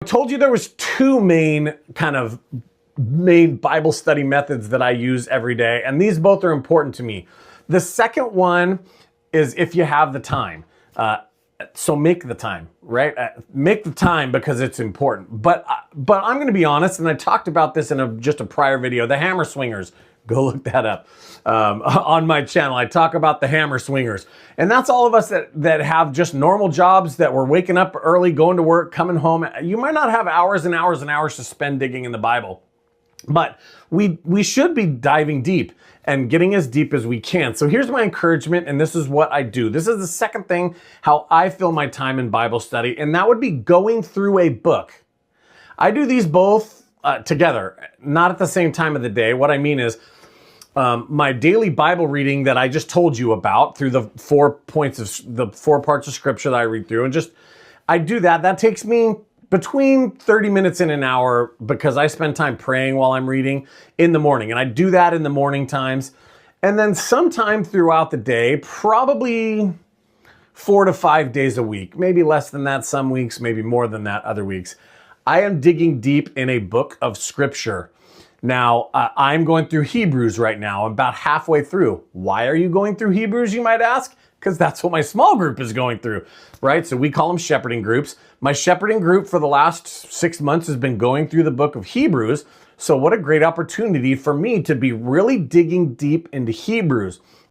told you there was two main Bible study methods that I use every day, and these both are important to me. The second one is if you have the time. So make the time, right? Make the time because it's important. But I'm going to be honest, and I talked about this in just a prior video, the hammer swingers. Go look that up on my channel. I talk about the hammer swingers. And that's all of us that have just normal jobs, that we're waking up early, going to work, coming home. You might not have hours and hours and hours to spend digging in the Bible, but we should be diving deep and getting as deep as we can. So here's my encouragement, and this is what I do. This is the second thing, how I fill my time in Bible study, and that would be going through a book. I do these both together, not at the same time of the day. What I mean is my daily Bible reading that I just told you about through the 4 parts of scripture that I read through, and I do that. That takes me between 30 minutes and an hour because I spend time praying while I'm reading in the morning. And I do that in the morning times. And then sometime throughout the day, probably 4 to 5 days a week, maybe less than that some weeks, maybe more than that other weeks, I am digging deep in a book of scripture. Now, I'm going through Hebrews right now. I'm about halfway through. Why are you going through Hebrews, you might ask? Because that's what my small group is going through, right? So we call them shepherding groups. My shepherding group for the last 6 months has been going through the book of Hebrews. So what a great opportunity for me to be really digging deep into Hebrews.